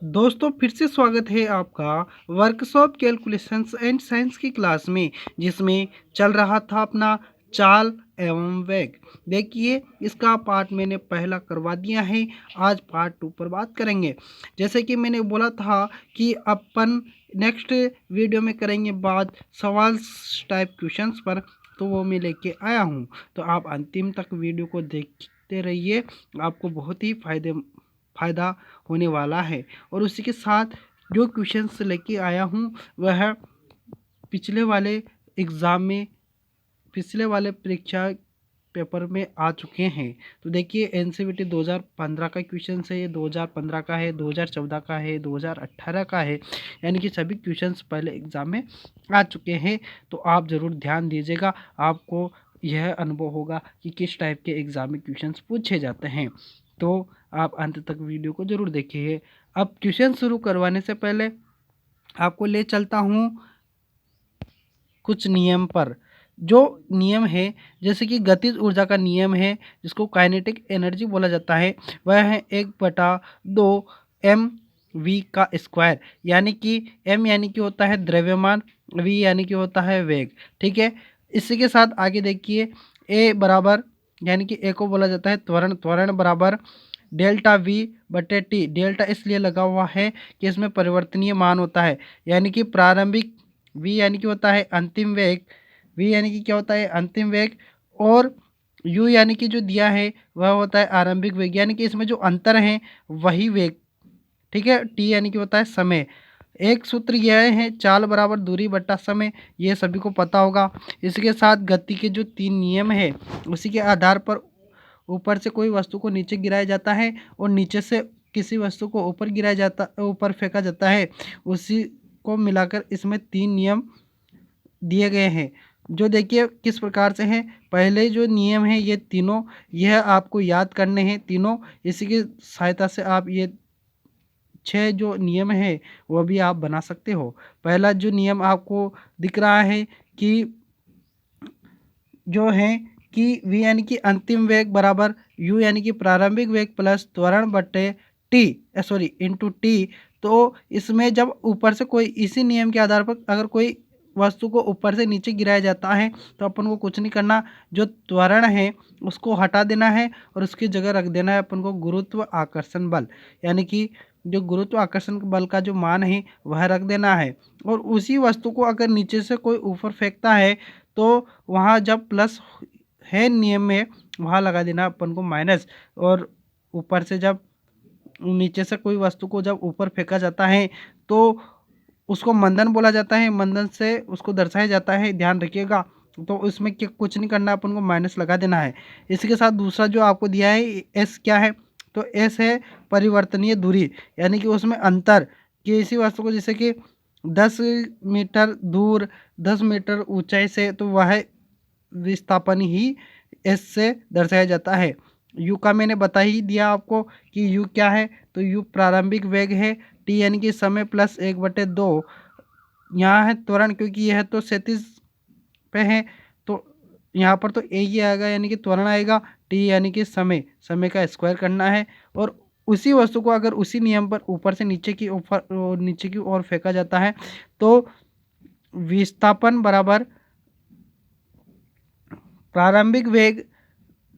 दोस्तों फिर से स्वागत है आपका वर्कशॉप कैलकुलेशंस एंड साइंस की क्लास में, जिसमें चल रहा था अपना चाल एवं वेग। देखिए, इसका पार्ट मैंने पहला करवा दिया है। आज पार्ट 2 पर बात करेंगे। जैसे कि मैंने बोला था कि अपन नेक्स्ट वीडियो में करेंगे बात सवाल टाइप क्वेश्चंस पर, तो वो मैं लेके आया हूँ। तो आप अंतिम तक वीडियो को देखते रहिए, आपको बहुत ही फ़ायदा होने वाला है। और उसी के साथ जो क्वेश्चंस लेके आया हूँ वह पिछले वाले एग्ज़ाम में, पिछले वाले परीक्षा पेपर में आ चुके हैं। तो देखिए, एनसीईआरटी 2015 का क्वेश्चन है, ये 2015 का है, 2014 का है, 2018 का है। यानी कि सभी क्वेश्चंस पहले एग्ज़ाम में आ चुके हैं। तो आप ज़रूर ध्यान दीजिएगा, आपको यह अनुभव होगा कि किस टाइप के एग्ज़ाम में क्वेश्चंस पूछे जाते हैं। तो आप अंत तक वीडियो को ज़रूर देखिए। अब क्वेश्चन शुरू करवाने से पहले आपको ले चलता हूँ कुछ नियम पर। जो नियम है, जैसे कि गतिज ऊर्जा का नियम है, जिसको काइनेटिक एनर्जी बोला जाता है, वह है 1/2 एम वी का स्क्वायर। यानी कि एम यानी कि होता है द्रव्यमान, वी यानी कि होता है वेग। ठीक है, इसी के साथ आगे देखिए, ए बराबर, यानी कि ए को बोला जाता है त्वरण। त्वरण बराबर डेल्टा वी बटे टी। डेल्टा इसलिए लगा हुआ है कि इसमें परिवर्तनीय मान होता है। यानी कि प्रारंभिक, वी यानी कि होता है अंतिम वेग, वी यानी कि क्या होता है अंतिम वेग, और यू यानी कि जो दिया है वह होता है आरंभिक वेग। यानी कि इसमें जो अंतर है वही वेग। ठीक है, टी यानी कि होता है समय। एक सूत्र यह है, चाल बराबर दूरी बटा समय, ये सभी को पता होगा। इसके साथ गति के जो 3 नियम है, उसी के आधार पर ऊपर से कोई वस्तु को नीचे गिराया जाता है और नीचे से किसी वस्तु को ऊपर फेंका जाता है। उसी को मिलाकर इसमें 3 नियम दिए गए हैं। जो देखिए किस प्रकार से हैं। पहले जो नियम हैं ये तीनों, यह आपको याद करने हैं तीनों। इसी की सहायता से आप ये 6 जो नियम है वह भी आप बना सकते हो। पहला जो नियम आपको दिख रहा है कि जो है कि v यानी कि अंतिम वेग बराबर u यानी कि प्रारंभिक वेग प्लस त्वरण बटे टी, सॉरी इंटू टी। तो इसमें जब ऊपर से कोई, इसी नियम के आधार पर अगर कोई वस्तु को ऊपर से नीचे गिराया जाता है तो अपन को कुछ नहीं करना, जो त्वरण है उसको हटा देना है और उसकी जगह रख देना है अपन को गुरुत्व आकर्षण बल। यानी कि जो गुरुत्व आकर्षण बल का जो मान है वह रख देना है। और उसी वस्तु को अगर नीचे से कोई ऊपर फेंकता है तो वहाँ जब प्लस है नियम में, वहाँ लगा देना अपन को माइनस। और ऊपर से जब, नीचे से कोई वस्तु को जब ऊपर फेंका जाता है तो उसको मंदन बोला जाता है, मंदन से उसको दर्शाया जाता है, ध्यान रखिएगा। तो उसमें क्या कुछ नहीं करना, अपन को माइनस लगा देना है। इसके साथ दूसरा जो आपको दिया है एस, क्या है, तो एस है परिवर्तनीय दूरी। यानी कि उसमें अंतर, किसी वस्तु को जैसे कि 10 मीटर दूर, 10 मीटर ऊंचाई से, तो वह विस्थापन ही एस से दर्शाया जाता है। यू का मैंने बता ही दिया आपको कि यू क्या है, तो यू प्रारंभिक वेग है। टी यानी कि समय प्लस 1/2, यहाँ है त्वरण, क्योंकि यह तो 37 पे है तो यहाँ पर तो ए ही आएगा, यानी कि त्वरण आएगा। टी यानी कि समय, समय का स्क्वायर करना है। और उसी वस्तु को अगर उसी नियम पर ऊपर से नीचे की ओर फेंका जाता है तो विस्थापन बराबर प्रारंभिक वेग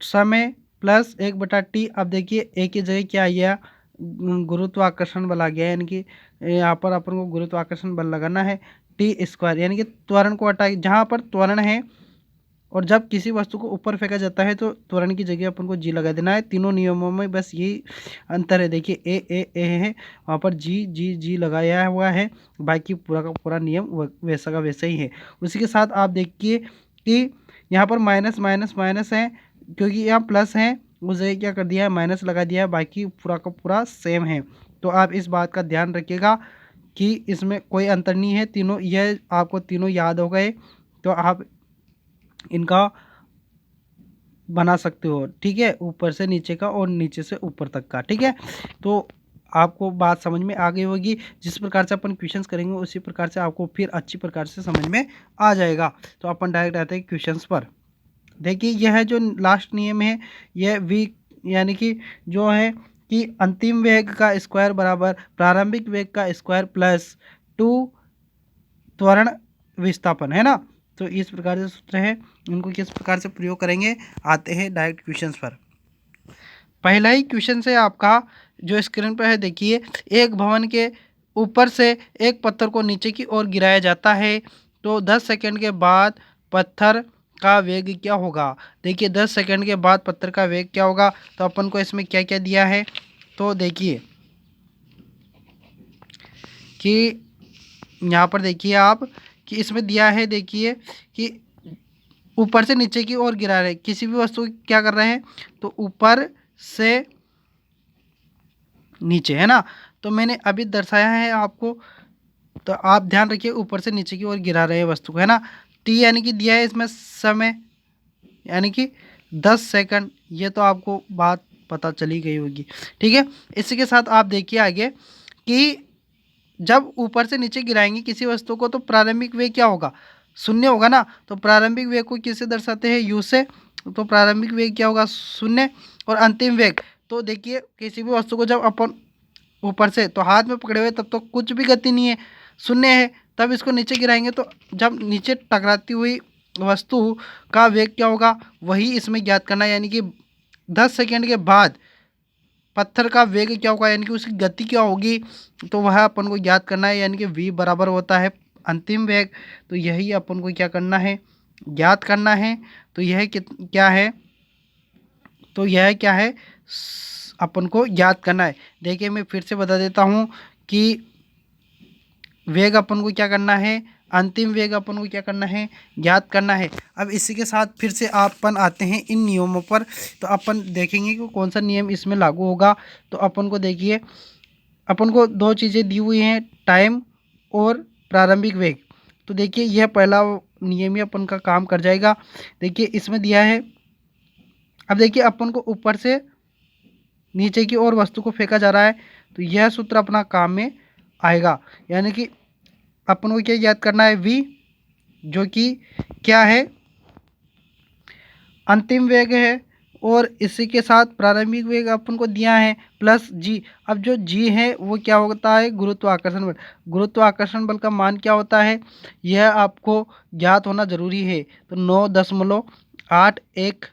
समय प्लस 1/टी। अब देखिए ए की जगह क्या आ गया, गुरुत्वाकर्षण बल आ गया। यानी कि यहाँ पर अपन को गुरुत्वाकर्षण बल लगाना है, टी स्क्वायर। यानी कि त्वरण को हटा, जहाँ पर त्वरण है और जब किसी वस्तु को ऊपर फेंका जाता है तो त्वरण की जगह अपन को जी लगा देना है। तीनों नियमों में बस यही अंतर है। देखिए ए है, वहाँ पर जी जी जी लगाया हुआ है, बाकी पूरा का पूरा नियम वैसा का वैसा ही है। उसी के साथ आप देखिए कि यहाँ पर माइनस माइनस माइनस है, क्योंकि यहाँ प्लस है, उस जगह क्या कर दिया है माइनस लगा दिया है, बाकी पूरा का पूरा सेम है। तो आप इस बात का ध्यान रखिएगा कि इसमें कोई अंतर नहीं है। तीनों, यह आपको तीनों याद हो गए तो आप इनका बना सकते हो। ठीक है, ऊपर से नीचे का और नीचे से ऊपर तक का। ठीक है, तो आपको बात समझ में आ गई होगी। जिस प्रकार से अपन क्वेश्चंस करेंगे उसी प्रकार से आपको फिर अच्छी प्रकार से समझ में आ जाएगा। तो अपन डायरेक्ट आते हैं क्वेश्चंस पर। देखिए, यह जो लास्ट नियम है, यह वी, यानी कि जो है कि अंतिम वेग का स्क्वायर बराबर प्रारंभिक वेग का स्क्वायर प्लस 2 त्वरण विस्थापन, है ना। तो इस प्रकार से सूत्र है, इनको किस प्रकार से प्रयोग करेंगे, आते हैं डायरेक्ट क्वेश्चंस पर। पहला ही क्वेश्चन से आपका जो स्क्रीन पर है देखिए, एक भवन के ऊपर से एक पत्थर को नीचे की ओर गिराया जाता है तो 10 सेकंड के बाद पत्थर का वेग क्या होगा। देखिए 10 सेकंड के बाद पत्थर का वेग क्या होगा, तो अपन को इसमें क्या क्या दिया है, तो देखिए कि यहाँ पर देखिए आप कि इसमें दिया है, देखिए कि ऊपर से नीचे की ओर गिरा रहे, किसी भी वस्तु को क्या कर रहे हैं, तो ऊपर से नीचे, है ना। तो मैंने अभी दर्शाया है आपको, तो आप ध्यान रखिए ऊपर से नीचे की ओर गिरा रहे हैं वस्तु को, है ना। टी यानी कि दिया है इसमें समय, यानी कि 10 सेकंड, ये तो आपको बात पता चली गई होगी, ठीक है। इसी के साथ आप देखिए आगे कि जब ऊपर से नीचे गिराएंगे किसी वस्तु को तो प्रारंभिक वेग क्या होगा, शून्य होगा ना। तो प्रारंभिक वेग को किससे दर्शाते हैं, यू से। तो प्रारंभिक वेग क्या होगा, शून्य। और अंतिम वेग, तो देखिए किसी भी वस्तु को जब अपन ऊपर से तो हाथ में पकड़े हुए तब तो कुछ भी गति नहीं है, शून्य है। तब इसको नीचे गिराएंगे तो जब नीचे टकराती हुई वस्तु का वेग क्या होगा, वही इसमें ज्ञात करना है। यानी कि 10 सेकंड के बाद पत्थर का वेग क्या होगा, यानी कि उसकी गति क्या होगी, तो वह अपन को ज्ञात करना है। यानी कि v बराबर होता है अंतिम वेग, तो यही अपन को क्या करना है, ज्ञात करना है। तो यह क्या है, तो यह क्या है, अपन को ज्ञात करना है। देखिए मैं फिर से बता देता हूँ कि वेग अपन को क्या करना है, अंतिम वेग अपन को क्या करना है, ज्ञात करना है। अब इसी के साथ फिर से अपन आते हैं इन नियमों पर, तो अपन देखेंगे कि कौन सा नियम इसमें लागू होगा। तो अपन को देखिए, अपन को दो चीज़ें दी हुई हैं, टाइम और प्रारंभिक वेग। तो देखिए यह पहला नियम ही अपन का काम कर जाएगा। देखिए इसमें दिया है, अब देखिए अपन को ऊपर से नीचे की ओर वस्तु को फेंका जा रहा है, तो यह सूत्र अपना काम में आएगा। यानी कि अपन को क्या याद करना है, v, जो कि क्या है, अंतिम वेग है। और इसी के साथ प्रारंभिक वेग अपन को दिया है प्लस g। अब जो g है वो क्या होता है, गुरुत्वाकर्षण बल। गुरुत्वाकर्षण बल का मान क्या होता है, यह आपको ज्ञात होना जरूरी है। तो 9.81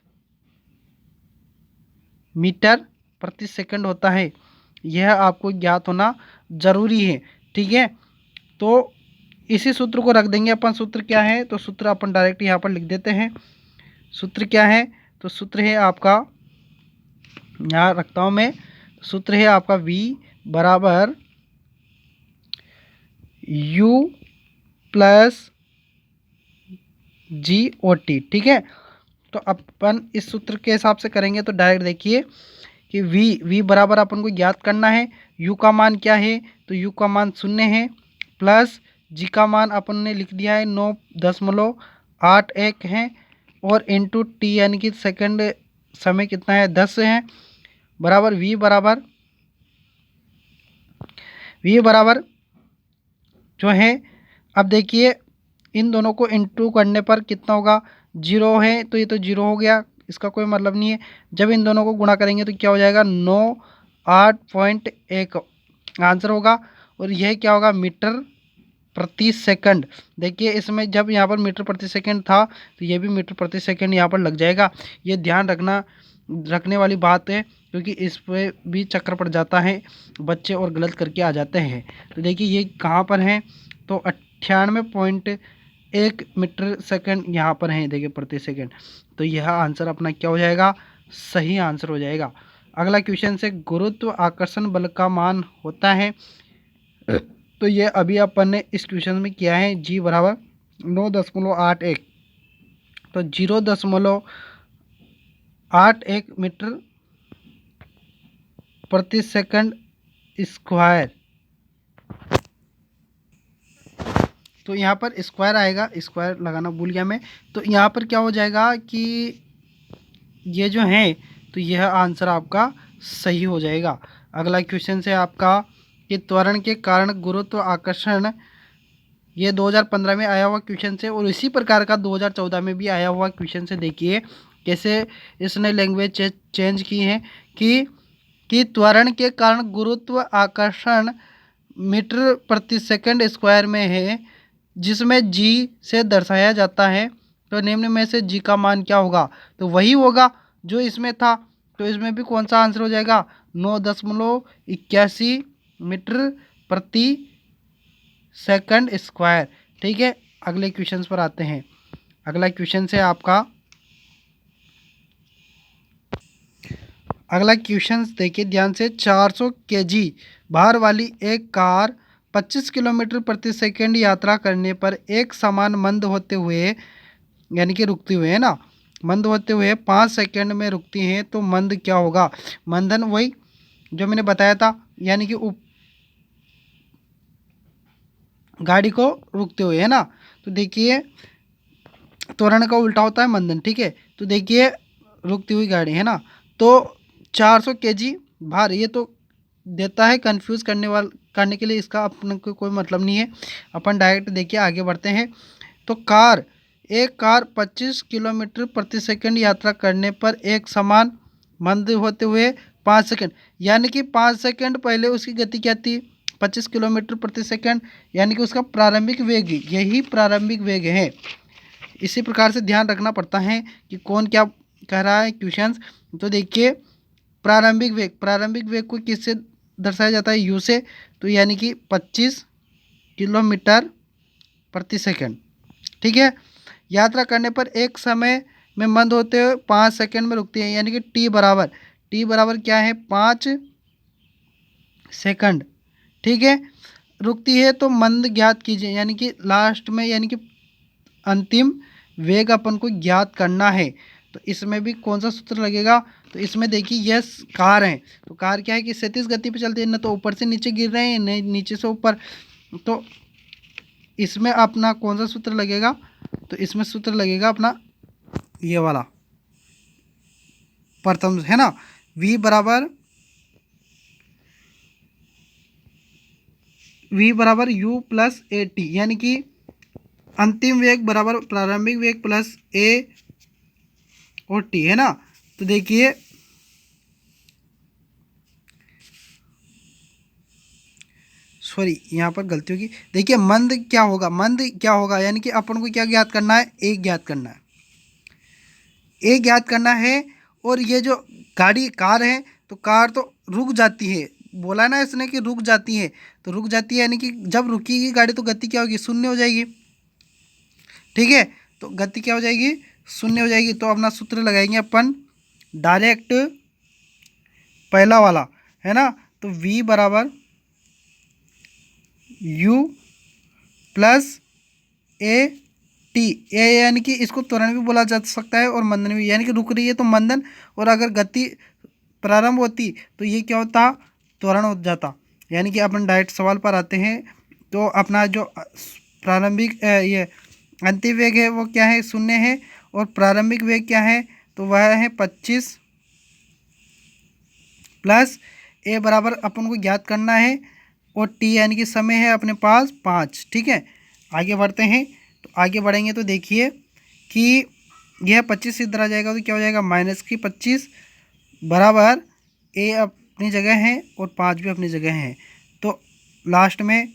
मीटर प्रति सेकंड होता है, यह आपको ज्ञात होना जरूरी है, ठीक है। तो इसी सूत्र को रख देंगे अपन, सूत्र क्या है, तो सूत्र अपन डायरेक्ट यहाँ पर लिख देते हैं। सूत्र क्या है, तो सूत्र है आपका, यहाँ रखता हूँ मैं, सूत्र है आपका v बराबर u प्लस जी ओ टी, ठीक है। तो अपन इस सूत्र के हिसाब से करेंगे तो डायरेक्ट देखिए कि v बराबर अपन को ज्ञात करना है, u का मान क्या है, तो u का मान 0 है, प्लस g का मान अपन ने लिख दिया है 9.81 है, और इंटू टी यानी कि सेकंड समय कितना है, 10 है, बराबर v बराबर जो है, अब देखिए इन दोनों को इंटू करने पर कितना होगा, 0 है तो ये तो 0 हो गया, इसका कोई मतलब नहीं है। जब इन दोनों को गुणा करेंगे तो क्या हो जाएगा, 98.1 आंसर होगा। और यह क्या होगा, मीटर प्रति सेकंड। देखिए इसमें जब यहाँ पर मीटर प्रति सेकंड था तो ये भी मीटर प्रति सेकंड यहाँ पर लग जाएगा। ये ध्यान रखने वाली बात है, क्योंकि इस पे भी चक्कर पड़ जाता है बच्चे और गलत करके आ जाते हैं। तो देखिए ये कहाँ पर है, तो 98.1 मीटर सेकंड यहाँ पर है, देखिए प्रति सेकंड। तो यह आंसर अपना क्या हो जाएगा, सही आंसर हो जाएगा। अगला क्वेश्चन से गुरुत्व आकर्षण बल का मान होता है, तो ये अभी अपन ने इस क्वेश्चन में किया है, g बराबर 9.81, तो 0.81 मीटर प्रति सेकंड स्क्वायर। तो यहाँ पर स्क्वायर आएगा, स्क्वायर लगाना भूल गया मैं। तो यहाँ पर क्या हो जाएगा कि ये जो है, तो यह आंसर आपका सही हो जाएगा। अगला क्वेश्चन से आपका कि त्वरण के कारण गुरुत्व आकर्षण, ये 2015 में आया हुआ क्वेश्चन से, और इसी प्रकार का 2014 में भी आया हुआ क्वेश्चन से। देखिए कैसे इसने लैंग्वेज चेंज की है कि कि त्वरण के कारण गुरुत्व आकर्षण मीटर प्रति सेकंड स्क्वायर में है, जिसमें जी से दर्शाया जाता है, तो निम्न में से जी का मान क्या होगा? तो वही होगा जो इसमें था। तो इसमें भी कौन सा आंसर हो जाएगा? 9.81 मीटर प्रति सेकंड स्क्वायर। ठीक है, अगले क्वेश्चन पर आते हैं। अगला क्वेश्चन है आपका, अगला क्वेश्चन देखिए ध्यान से। 400 केजी भार वाली एक कार 25 किलोमीटर प्रति सेकंड यात्रा करने पर एक समान मंद होते हुए, यानी कि रुकते हुए है ना, मंद होते हुए 5 सेकंड में रुकती हैं, तो मंद क्या होगा? मंदन वही जो मैंने बताया था, यानी कि गाड़ी को रुकते हुए, है ना। तो देखिए त्वरण का उल्टा होता है मंदन। ठीक है, तो देखिए रुकती हुई गाड़ी, है ना। तो 400 केजी भार, ये तो देता है कंफ्यूज करने के लिए, इसका अपने को कोई मतलब नहीं है। अपन डायरेक्ट देखिए आगे बढ़ते हैं। तो एक कार 25 किलोमीटर प्रति सेकंड यात्रा करने पर एक समान मंद होते हुए 5 सेकंड, यानी कि 5 सेकंड पहले उसकी गति क्या थी? 25 किलोमीटर प्रति सेकंड, यानी कि उसका प्रारंभिक वेग, यही प्रारंभिक वेग है। इसी प्रकार से ध्यान रखना पड़ता है कि कौन क्या कह रहा है क्वेश्चन। तो देखिए प्रारंभिक वेग को किससे दर्शाया जाता है? यू से। तो यानी कि 25 किलोमीटर प्रति सेकंड। ठीक है, यात्रा करने पर एक समय में मंद होते हुए 5 सेकंड में रुकती है, यानी कि टी बराबर क्या है? 5 सेकंड। ठीक है, रुकती है तो मंद ज्ञात कीजिए, यानी कि लास्ट में, यानी कि अंतिम वेग अपन को ज्ञात करना है। तो इसमें भी कौन सा सूत्र लगेगा? तो इसमें देखिए यस कार है, तो कार क्या है कि 37 गति पे चलती है ना, तो ऊपर से नीचे गिर रहे हैं, नहीं नीचे से ऊपर। तो इसमें अपना कौन सा सूत्र लगेगा? तो इसमें सूत्र लगेगा अपना ये वाला प्रथम, है ना। v बराबर u प्लस ए टी, यानी कि अंतिम वेग बराबर प्रारंभिक वेग प्लस ए और टी, है ना। तो देखिए सॉरी यहाँ पर गलती होगी। देखिए मंद क्या होगा, यानी कि अपन को क्या ज्ञात करना है? एक ज्ञात करना है, एक ज्ञात करना है। और ये जो कार है, तो कार तो रुक जाती है, बोला ना इसने कि रुक जाती है, तो रुक जाती है, यानी कि जब रुकेगी गाड़ी तो गति क्या होगी? शून्य हो जाएगी। ठीक है, तो गति क्या हो जाएगी? शून्य हो जाएगी। तो अपना सूत्र लगाएंगे अपन डायरेक्ट पहला वाला, है ना। तो v बराबर u प्लस ए टी, ए यानी कि इसको त्वरण भी बोला जा सकता है और मंदन भी, यानी कि रुक रही है तो मंदन, और अगर गति प्रारंभ होती तो ये क्या होता? त्वरण हो जाता। यानी कि अपन डायरेक्ट सवाल पर आते हैं। तो अपना जो प्रारंभिक ये अंतिम वेग है वो क्या है? शून्य है। और प्रारंभिक वेग क्या है? तो वह है 25 प्लस ए बराबर अपन को ज्ञात करना है, और टी यानी कि समय है अपने पास 5। ठीक है, आगे बढ़ते हैं। तो आगे बढ़ेंगे तो देखिए कि यह 25 इधर आ जाएगा, तो क्या हो जाएगा? माइनस की 25 बराबर ए अपनी जगह है और 5 भी अपनी जगह है। तो लास्ट में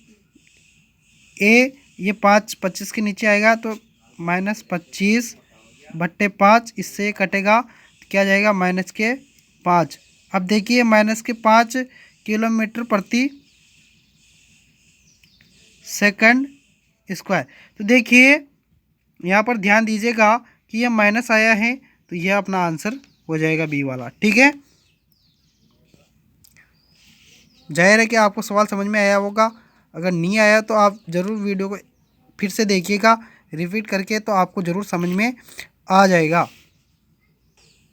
ए, ये 5 25 के नीचे आएगा, तो -25/5, इससे कटेगा तो क्या जाएगा? -5। अब देखिए -5 किलोमीटर प्रति सेकंड स्क्वायर। तो देखिए यहाँ पर ध्यान दीजिएगा कि यह माइनस आया है, तो यह अपना आंसर हो जाएगा बी वाला। ठीक है, जाहिर है कि आपको सवाल समझ में आया होगा। अगर नहीं आया तो आप ज़रूर वीडियो को फिर से देखिएगा रिपीट करके, तो आपको ज़रूर समझ में आ जाएगा।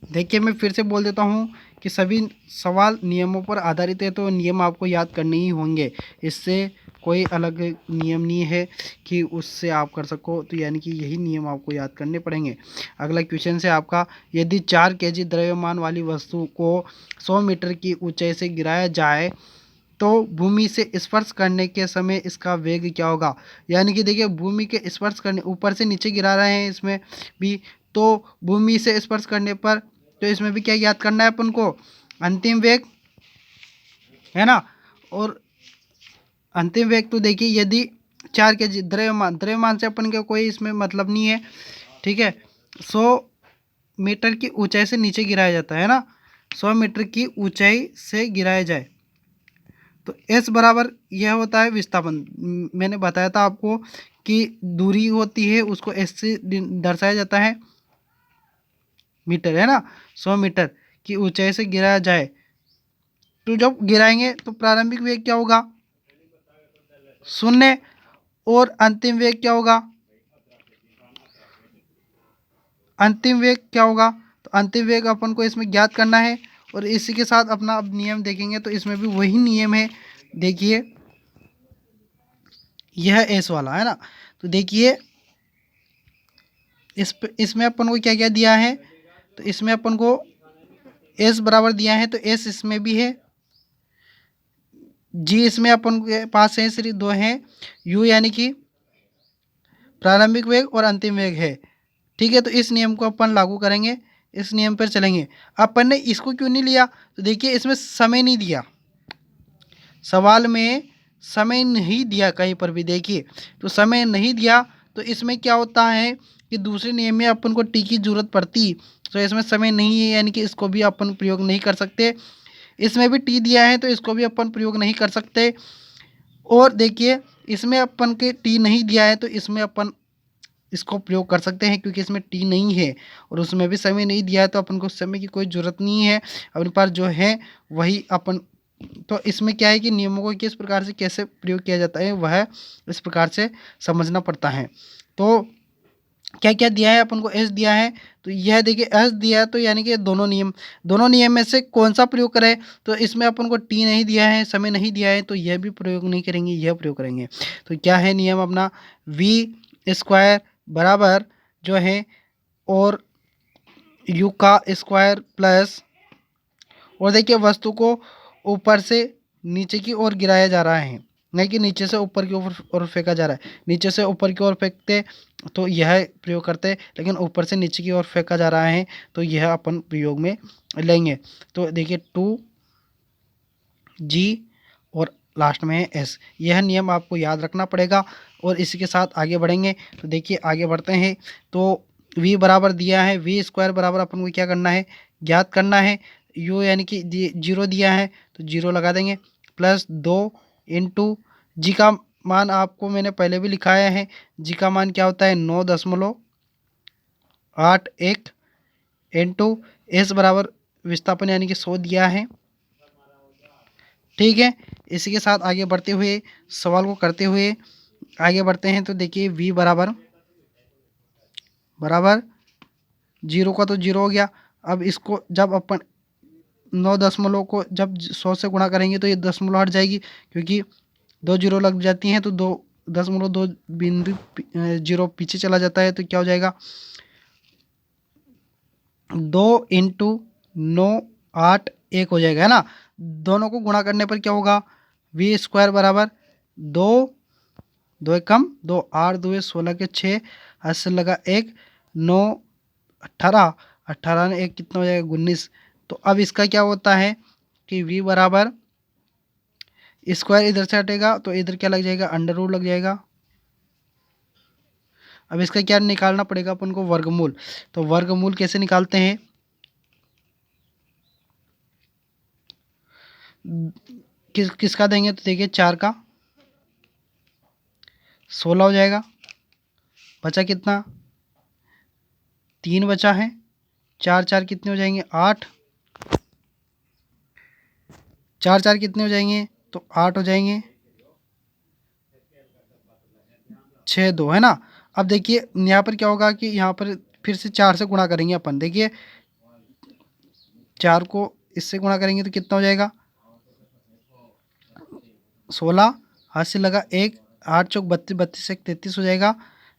देखिए मैं फिर से बोल देता हूँ कि सभी सवाल नियमों पर आधारित है, तो नियम आपको याद करने ही होंगे। इससे कोई अलग नियम नहीं है कि उससे आप कर सको, तो यानी कि यही नियम आपको याद करने पड़ेंगे। अगला क्वेश्चन है आपका, यदि 4 केजी द्रव्यमान वाली वस्तु को 100 मीटर की ऊंचाई से गिराया जाए तो भूमि से स्पर्श करने के समय इसका वेग क्या होगा? यानी कि देखिए भूमि के स्पर्श करने, ऊपर से नीचे गिरा रहे हैं इसमें भी, तो भूमि से स्पर्श करने पर, तो इसमें भी क्या याद करना है अपन को? अंतिम वेग है ना। और अंतिम वेग तो देखिए यदि 4 kg द्रव्यमान से अपन का कोई इसमें मतलब नहीं है, ठीक है। 100 मीटर की ऊंचाई से नीचे गिराया जाता है ना, 100 मीटर की ऊंचाई से गिराया जाए तो एस बराबर यह होता है विस्थापन। मैंने बताया था आपको कि दूरी होती है उसको एस से दर्शाया जाता है, मीटर है ना। 100 मीटर की ऊंचाई से गिराया जाए तो जब गिराएंगे तो प्रारंभिक वेग क्या होगा, 0। और अंतिम वेग क्या होगा, अंतिम वेग क्या होगा, तो अंतिम वेग अपन को इसमें ज्ञात करना है। और इसी के साथ अपना अब नियम देखेंगे तो इसमें भी वही नियम है। देखिए यह एस वाला है ना, तो देखिए इसमें अपन को क्या क्या दिया है, तो इसमें अपन को एस बराबर दिया है तो एस इसमें भी है, जी इसमें अपन के पास है सिर्फ 2 हैं, यू यानी कि प्रारंभिक वेग और अंतिम वेग है, ठीक है। तो इस नियम को अपन लागू करेंगे, इस नियम पर चलेंगे। अपन ने इसको क्यों नहीं लिया, तो देखिए इसमें समय नहीं दिया, सवाल में समय नहीं दिया कहीं पर भी, देखिए तो समय नहीं दिया तो इसमें क्या होता है कि दूसरे नियम में अपन को टी की जरूरत पड़ती, तो इसमें समय नहीं है यानी कि इसको भी अपन प्रयोग नहीं कर सकते। इसमें भी टी दिया है तो इसको भी अपन प्रयोग नहीं कर सकते। और देखिए इसमें अपन के टी नहीं दिया है तो इसमें अपन इसको प्रयोग कर सकते हैं क्योंकि इसमें टी नहीं है, और उसमें भी समय नहीं दिया है तो अपन को समय की कोई ज़रूरत नहीं है, अपने पास जो है वही अपन। तो इसमें क्या है कि नियमों को किस प्रकार से कैसे प्रयोग किया जाता है वह इस प्रकार से समझना पड़ता है। तो क्या क्या दिया है अपन को, एस दिया है तो यह देखिए एस दिया है तो यानी कि दोनों नियम में से कौन सा प्रयोग करें, तो इसमें अपन को टी नहीं दिया है, समय नहीं दिया है तो यह भी प्रयोग नहीं करेंगे, यह प्रयोग करेंगे। तो क्या है नियम अपना, वी स्क्वायर बराबर जो है और यू का स्क्वायर प्लस, और देखिए वस्तु को ऊपर से नीचे की ओर गिराया जा रहा है, नहीं कि नीचे से ऊपर की ओर फेंका जा रहा है। नीचे से ऊपर की ओर फेंकते तो यह प्रयोग करते, लेकिन ऊपर से नीचे की ओर फेंका जा रहा है तो यह अपन प्रयोग में लेंगे। तो देखिए 2g और लास्ट में है एस, यह नियम आपको याद रखना पड़ेगा। और इसी के साथ आगे बढ़ेंगे तो देखिए आगे बढ़ते हैं तो v बराबर दिया है, वी स्क्वायर बराबर अपन को क्या करना है, ज्ञात करना है। यू यानी कि 0 दिया है तो 0 लगा देंगे, प्लस 2 इंटू जी का मान आपको मैंने पहले भी लिखाया है, जी का मान क्या होता है 9.81 इंटू एस बराबर विस्थापन यानी कि 100 दिया है, ठीक है। इसी के साथ आगे बढ़ते हुए सवाल को करते हुए आगे बढ़ते हैं तो देखिए v बराबर 0 का तो 0 हो गया। अब इसको जब अपन 9 दशमलव को जब 100 से गुणा करेंगे तो ये दशमलव हट जाएगी, क्योंकि 2 जीरो लग जाती हैं तो 2.2 बिंदु 0 पीछे चला जाता है तो क्या हो जाएगा 2 इंटू 981 हो जाएगा, है ना। दोनों को गुणा करने पर क्या होगा, वी स्क्वायर बराबर 2 2 कम 2 8 2 16 के 6 80 लगा 1 9 18 18 ने 1 कितना हो जाएगा 19। तो अब इसका क्या होता है कि v बराबर स्क्वायर इधर से हटेगा तो इधर क्या लग जाएगा अंडर रूट लग जाएगा। अब इसका क्या निकालना पड़ेगा अपन को, वर्गमूल। तो वर्गमूल कैसे निकालते हैं, किसका देंगे तो देखिए 4 का 16 हो जाएगा, बचा कितना 3 बचा है, 4 4 कितने हो जाएंगे 8, 4 4 कितने हो जाएंगे तो 8 हो जाएंगे, 6 2 है ना। अब देखिए यहाँ पर क्या होगा कि यहाँ पर फिर से 4 से गुणा करेंगे अपन, देखिए 4 को इससे गुणा करेंगे तो कितना हो जाएगा 16, हाथ से लगा 1 8 चौक 32 32 एक 33 हो जाएगा।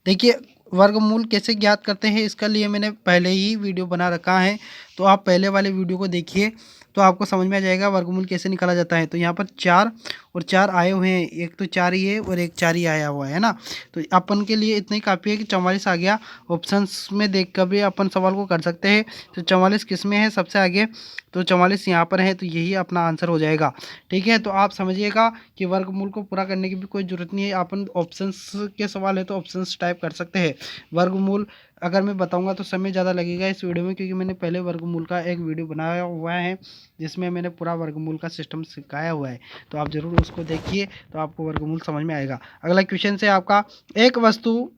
देखिए वर्गमूल कैसे ज्ञात करते हैं इसका लिए मैंने पहले ही वीडियो बना रखा है, तो आप पहले वाले वीडियो को देखिए तो आपको समझ में आ जाएगा वर्गमूल कैसे निकाला जाता है। तो यहाँ पर 4 और 4 आए हुए हैं, एक तो 4 ही है और एक 4 ही आया हुआ है ना। तो अपन के लिए इतना ही काफ़ी है कि 44 आ गया, ऑप्शंस में देख कर भी अपन सवाल को कर सकते हैं। तो 44 किस में है, सबसे आगे तो 44 यहाँ पर है, तो यही अपना आंसर हो जाएगा। ठीक है, तो आप समझिएगा कि वर्गमूल को पूरा करने की भी कोई ज़रूरत नहीं है। अपन ऑप्शंस के सवाल है तो ऑप्शंस टाइप कर सकते हैं। वर्गमूल अगर मैं बताऊंगा तो समय ज़्यादा लगेगा इस वीडियो में, क्योंकि मैंने पहले वर्गमूल का एक वीडियो बनाया हुआ है जिसमें मैंने पूरा वर्गमूल का सिस्टम सिखाया हुआ है, तो आप ज़रूर उसको देखिए तो आपको वर्गमूल समझ में आएगा। अगला क्वेश्चन से आपका, एक वस्तु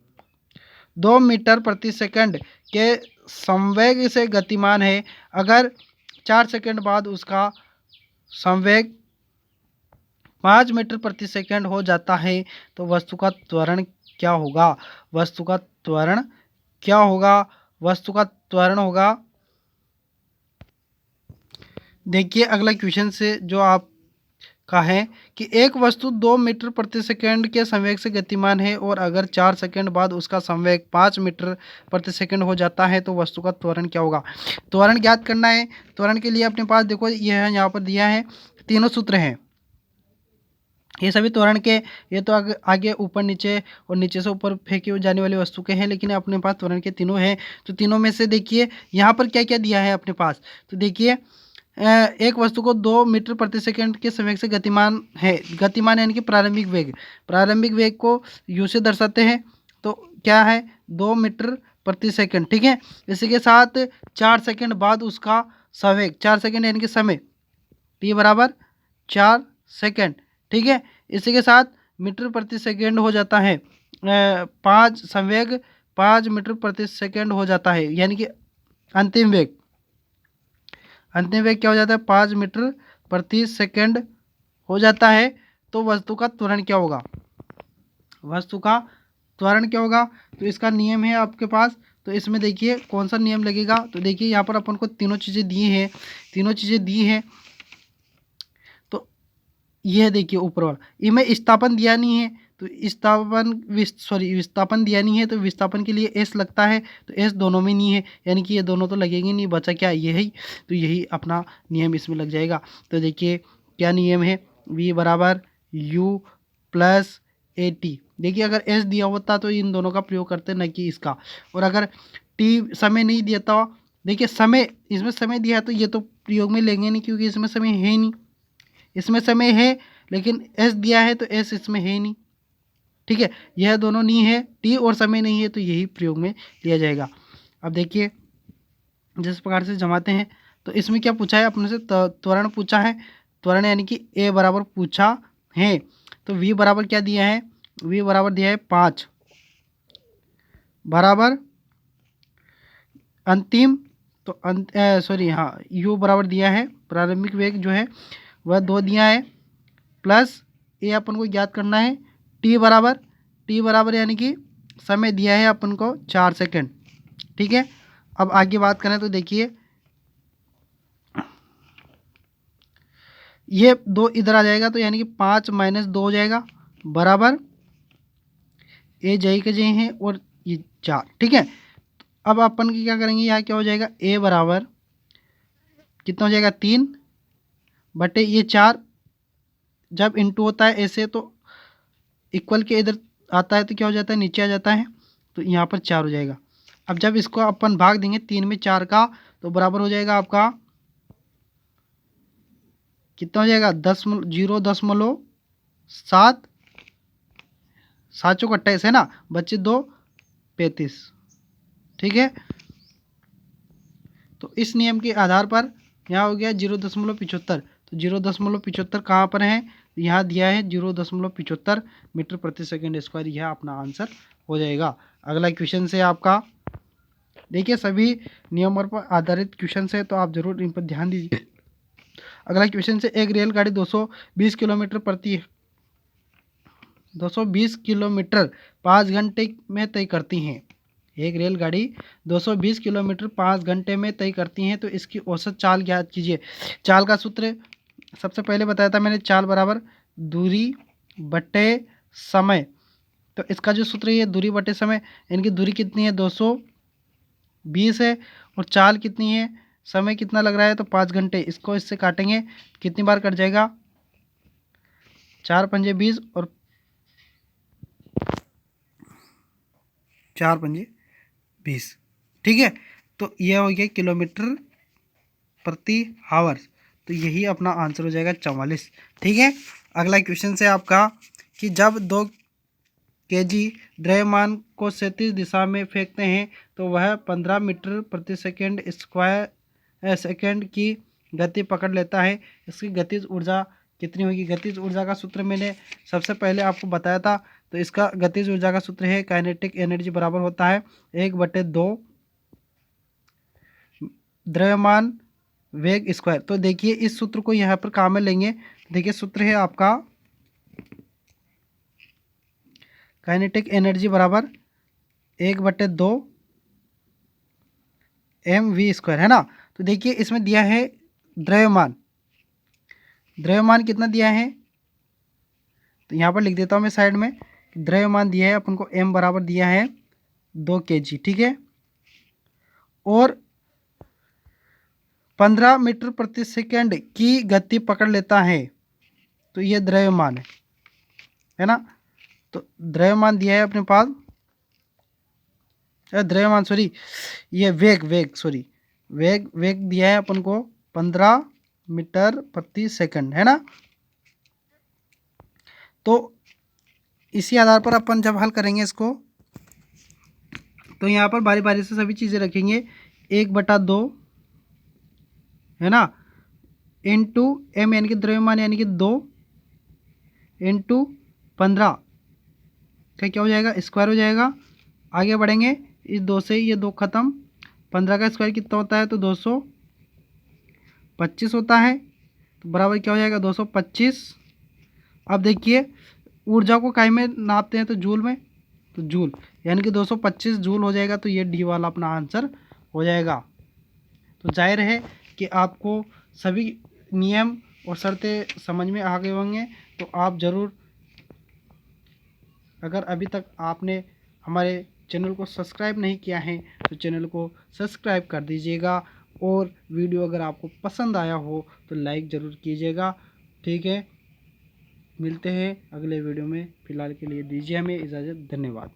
2 मीटर प्रति सेकंड के संवेग से गतिमान है, अगर 4 सेकंड बाद उसका संवेग 5 मीटर प्रति सेकंड हो जाता है तो वस्तु का त्वरण क्या होगा? वस्तु का त्वरण क्या होगा? वस्तु का त्वरण होगा, देखिए अगला क्वेश्चन से जो आप का है कि एक वस्तु 2 मीटर प्रति सेकंड के संवेग से गतिमान है और अगर 4 सेकंड बाद उसका संवेग 5 मीटर प्रति सेकंड हो जाता है तो वस्तु का त्वरण क्या होगा? त्वरण ज्ञात करना है। त्वरण के लिए अपने पास देखो यह है, यहाँ पर दिया है, तीनों सूत्र हैं ये सभी त्वरण के। ये तो आगे ऊपर नीचे और नीचे से ऊपर फेंकी जाने वाली वस्तु के हैं, लेकिन अपने पास त्वरण के तीनों हैं। तो तीनों में से देखिए यहाँ पर क्या क्या दिया है अपने पास। तो देखिए एक वस्तु को 2 मीटर प्रति सेकंड के संवेग से गतिमान है। गतिमान यानी कि प्रारंभिक वेग। प्रारंभिक वेग को यू से दर्शाते हैं, तो क्या है 2 मीटर प्रति सेकंड। ठीक है, इसी के साथ 4 सेकंड बाद उसका संवेग, 4 सेकंड यानी कि समय टी बराबर 4 सेकंड। ठीक है, इसी के साथ मीटर प्रति सेकंड हो जाता है 5, संवेग 5 मीटर प्रति सेकंड हो जाता है, यानी कि अंतिम वेग। अंतिम वेग क्या हो जाता है? 5 मीटर प्रति सेकंड हो जाता है। तो वस्तु का त्वरण क्या होगा? वस्तु का त्वरण क्या होगा? तो इसका नियम है आपके पास। तो इसमें देखिए कौन सा नियम लगेगा। तो देखिए यहाँ पर अपन को तीनों चीज़ें दी हैं, तीनों चीज़ें दी हैं। तो यह देखिए ऊपर वाला, इनमें विस्थापन दिया नहीं है, तो विस्थापन दिया नहीं है, तो विस्थापन के लिए एस लगता है, तो एस दोनों में नहीं है, यानी कि ये दोनों तो लगेंगे नहीं, बचा क्या यही। तो यही अपना नियम इसमें लग जाएगा। तो देखिए क्या नियम है, v बराबर u प्लस ए टी। देखिए अगर एस दिया होता तो इन दोनों का प्रयोग करते, न कि इसका। और अगर टी समय नहीं देता, देखिए समय, इसमें समय दिया है तो ये तो प्रयोग में लेंगे नहीं, क्योंकि इसमें समय है ही नहीं। इसमें समय है लेकिन एस दिया है तो एस इसमें है नहीं। ठीक है, यह दोनों नहीं है, टी और समय नहीं है, तो यही प्रयोग में लिया जाएगा। अब देखिए जिस प्रकार से जमाते हैं, तो इसमें क्या पूछा है अपने से? त्वरण पूछा है। त्वरण यानी कि ए बराबर पूछा है। तो वी बराबर क्या दिया है? वी बराबर दिया है 5 बराबर अंतिम, तो सॉरी हाँ, यू बराबर दिया है प्रारंभिक वेग जो है वह 2 दिया है, प्लस ए अपन को ज्ञात करना है। टी बराबर यानी कि समय दिया है अपन को 4 सेकंड। ठीक है, अब आगे बात करें तो देखिए ये 2 इधर आ जाएगा, तो यानी कि 5 माइनस 2 हो जाएगा, बराबर ए जय के जय हैं और ये 4। ठीक है, अब अपन की क्या करेंगे, यहाँ क्या हो जाएगा? ए बराबर कितना हो जाएगा? 3 बटे ये 4। जब इंटू होता है ऐसे तो इक्वल के इधर आता है तो क्या हो जाता है? नीचे आ जाता है, तो यहाँ पर 4 हो जाएगा। अब जब इसको अपन भाग देंगे 3 में 4 का, तो बराबर हो जाएगा आपका कितना हो जाएगा? 0.7 7 28 है ना, बच्चे 2 35। ठीक है, तो इस नियम के आधार पर यहाँ हो गया 0.75। तो 0.75 कहाँ पर है? यहाँ दिया है 0.75 मीटर प्रति सेकंड स्क्वायर। यह अपना आंसर हो जाएगा। अगला क्वेश्चन से आपका, देखिए सभी नियमों पर आधारित क्वेश्चन है, तो आप जरूर इन पर ध्यान दीजिए। अगला क्वेश्चन से, एक रेलगाड़ी 220 किलोमीटर 5 घंटे में तय करती हैं। एक रेलगाड़ी 220 किलोमीटर 5 घंटे में तय करती हैं, तो इसकी औसत चाल ज्ञात कीजिए। चाल का सूत्र सबसे पहले बताया था मैंने, चाल बराबर दूरी बटे समय। तो इसका जो सूत्र है दूरी बटे समय, इनकी दूरी कितनी है? 220 है, और चाल कितनी है? समय कितना लग रहा है? तो 5 घंटे। इसको इससे काटेंगे कितनी बार कट जाएगा? 4 पंजे 20 और 4 पंजे 20। ठीक है, तो यह हो गया किलोमीटर प्रति हावर। तो यही अपना आंसर हो जाएगा 44। ठीक है, अगला क्वेश्चन से आपका कि जब 2 केजी द्रव्यमान को क्षैतिज दिशा में फेंकते हैं तो वह 15 मीटर प्रति सेकंड स्क्वायर सेकंड की गति पकड़ लेता है। इसकी गतिज ऊर्जा कितनी होगी? गतिज ऊर्जा का सूत्र मैंने सबसे पहले आपको बताया था। तो इसका गतिज ऊर्जा का सूत्र है काइनेटिक एनर्जी बराबर होता है 1/2 द्रव्यमान वेग स्क्वायर। तो देखिए इस सूत्र को यहाँ पर काम में लेंगे। देखिए सूत्र है आपका काइनेटिक एनर्जी बराबर 1/2 mv², है ना। तो देखिए इसमें दिया है द्रव्यमान, द्रव्यमान कितना दिया है? तो यहाँ पर लिख देता हूँ मैं साइड में। द्रव्यमान दिया है अपन को m बराबर दिया है 2 kg। ठीक है, और 15 मीटर प्रति सेकंड की गति पकड़ लेता है। तो ये द्रव्यमान है ना। तो द्रव्यमान दिया है अपने पास, द्रव्यमान सॉरी ये वेग दिया है अपन को 15 मीटर प्रति सेकंड, है ना। तो इसी आधार पर अपन जब हल करेंगे इसको, तो यहाँ पर बारी बारी से सभी चीज़ें रखेंगे। 1/2 है ना, इंटू m यानी कि द्रव्यमान यानी कि 2 इंटू 15 का क्या हो जाएगा? स्क्वायर हो जाएगा। आगे बढ़ेंगे, इस 2 से ये 2 खत्म, 15 का स्क्वायर कितना होता है? तो 225 होता है। तो बराबर क्या हो जाएगा? 225। अब देखिए ऊर्जा को काय में नापते हैं? तो जूल में। तो जूल यानी कि 225 जूल हो जाएगा। तो ये डी वाला अपना आंसर हो जाएगा। तो जाहिर है कि आपको सभी नियम और शर्तें समझ में आ गए होंगे। तो आप ज़रूर, अगर अभी तक आपने हमारे चैनल को सब्सक्राइब नहीं किया है तो चैनल को सब्सक्राइब कर दीजिएगा, और वीडियो अगर आपको पसंद आया हो तो लाइक ज़रूर कीजिएगा। ठीक है, मिलते हैं अगले वीडियो में। फ़िलहाल के लिए दीजिए हमें इजाज़त। धन्यवाद।